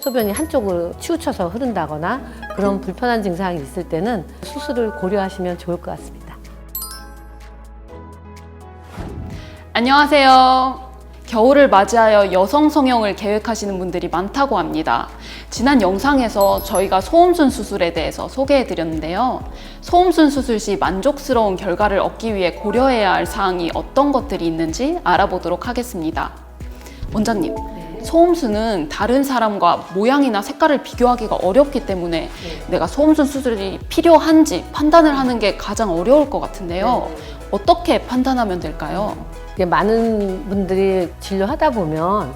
소변이 한쪽으로 치우쳐서 흐른다거나 그런 불편한 증상이 있을 때는 수술을 고려하시면 좋을 것 같습니다. 안녕하세요. 겨울을 맞이하여 여성 성형을 계획하시는 분들이 많다고 합니다. 지난 영상에서 저희가 소음순 수술에 대해서 소개해 드렸는데요. 소음순 수술 시 만족스러운 결과를 얻기 위해 고려해야 할 사항이 어떤 것들이 있는지 알아보도록 하겠습니다. 원장님, 소음순은 다른 사람과 모양이나 색깔을 비교하기가 어렵기 때문에 내가 소음순 수술이 필요한지 판단을 하는 게 가장 어려울 것 같은데요. 어떻게 판단하면 될까요? 많은 분들이 진료하다 보면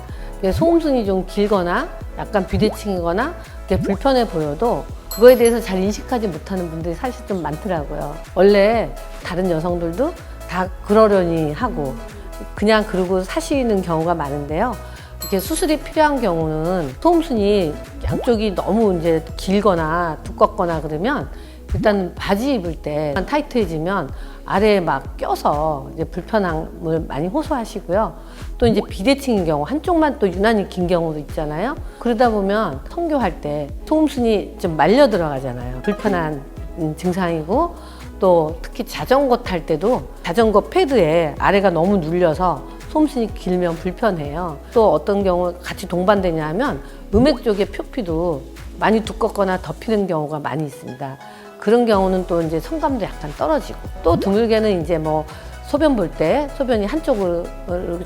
소음순이 좀 길거나 약간 비대칭이거나 불편해 보여도 그거에 대해서 잘 인식하지 못하는 분들이 사실 좀 많더라고요. 원래 다른 여성들도 다 그러려니 하고 그냥 그러고 사시는 경우가 많은데요. 이렇게 수술이 필요한 경우는 소음순이 양쪽이 너무 이제 길거나 두껍거나 그러면 일단 바지 입을 때 타이트해지면 아래에 막 껴서 이제 불편함을 많이 호소하시고요. 또 이제 비대칭인 경우, 한쪽만 또 유난히 긴 경우도 있잖아요. 그러다 보면 성교할 때 소음순이 좀 말려 들어가잖아요. 불편한 증상이고 또 특히 자전거 탈 때도 자전거 패드에 아래가 너무 눌려서 소음순이 길면 불편해요. 또 어떤 경우 같이 동반되냐 하면 음액 쪽의 표피도 많이 두껍거나 덮이는 경우가 많이 있습니다. 그런 경우는 또 이제 성감도 약간 떨어지고 또 드물게는 이제 뭐 소변 볼 때 소변이 한쪽으로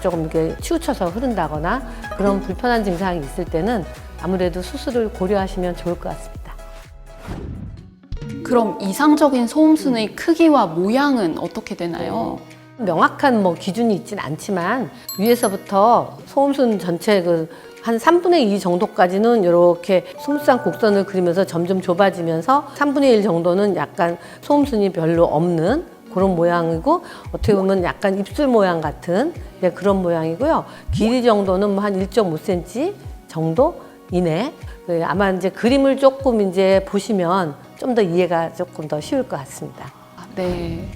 조금 이렇게 치우쳐서 흐른다거나 그런 불편한 증상이 있을 때는 아무래도 수술을 고려하시면 좋을 것 같습니다. 그럼 이상적인 소음순의 크기와 모양은 어떻게 되나요? 명확한 뭐 기준이 있진 않지만 위에서부터 소음순 전체 한 3분의 2 정도까지는 이렇게 스무스한 곡선을 그리면서 점점 좁아지면서 3분의 1 정도는 약간 소음순이 별로 없는 그런 모양이고 어떻게 보면 약간 입술 모양 같은 그런 모양이고요. 길이 정도는 뭐 한 1.5cm 정도 이내. 아마 이제 그림을 조금 이제 보시면 좀 더 이해가 조금 더 쉬울 것 같습니다. 네.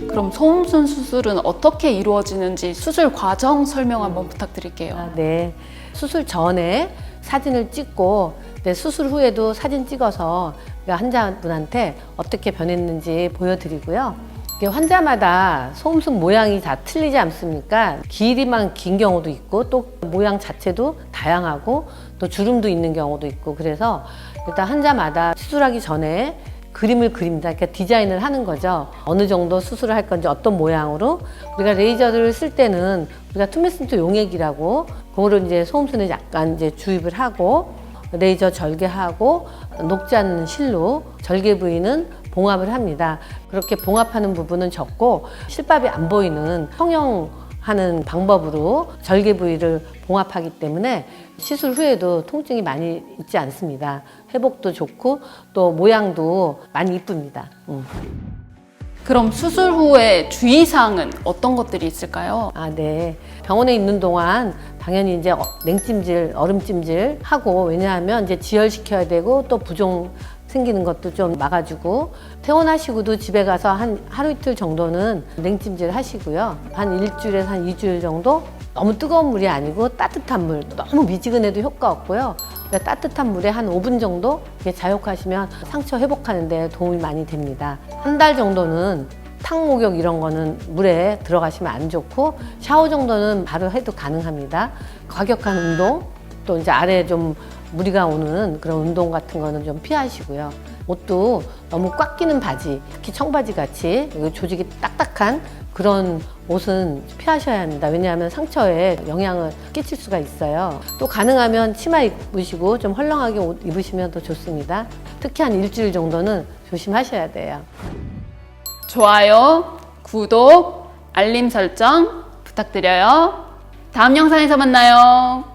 그럼 소음순 수술은 어떻게 이루어지는지 수술 과정 설명 한번 부탁드릴게요. 네. 수술 전에 사진을 찍고 수술 후에도 사진 찍어서 환자분한테 어떻게 변했는지 보여드리고요. 환자마다 소음순 모양이 다 틀리지 않습니까? 길이만 긴 경우도 있고 또 모양 자체도 다양하고 또 주름도 있는 경우도 있고 그래서 일단 환자마다 수술하기 전에 그림을 그립니다. 그러니까 디자인을 하는 거죠. 어느 정도 수술을 할 건지 어떤 모양으로 우리가 레이저를 쓸 때는 우리가 투메슨트 용액이라고 그거를 이제 소음순에 약간 이제 주입을 하고 레이저 절개하고 녹지 않는 실로 절개 부위는 봉합을 합니다. 그렇게 봉합하는 부분은 적고 실밥이 안 보이는 성형하는 방법으로 절개 부위를 봉합하기 때문에 시술 후에도 통증이 많이 있지 않습니다. 회복도 좋고 또 모양도 많이 이쁩니다. 그럼 수술 후에 주의사항은 어떤 것들이 있을까요? 네. 병원에 있는 동안 당연히 이제 냉찜질, 얼음찜질 하고 왜냐하면 이제 지혈시켜야 되고 또 부종 생기는 것도 좀 막아주고 퇴원하시고도 집에 가서 한 하루 이틀 정도는 냉찜질 하시고요. 한 일주일에서 한 2주일 정도 너무 뜨거운 물이 아니고 따뜻한 물, 너무 미지근해도 효과 없고요. 그러니까 따뜻한 물에 한 5분 정도 자욕하시면 상처 회복하는 데 도움이 많이 됩니다. 한 달 정도는 탕 목욕 이런 거는 물에 들어가시면 안 좋고 샤워 정도는 바로 해도 가능합니다. 과격한 운동, 또 이제 아래에 좀 무리가 오는 그런 운동 같은 거는 좀 피하시고요. 옷도 너무 꽉 끼는 바지, 특히 청바지 같이 조직이 딱딱한 그런 옷은 피하셔야 합니다. 왜냐하면 상처에 영향을 끼칠 수가 있어요. 또 가능하면 치마 입으시고 좀 헐렁하게 옷 입으시면 더 좋습니다. 특히 한 일주일 정도는 조심하셔야 돼요. 좋아요, 구독, 알림 설정 부탁드려요. 다음 영상에서 만나요.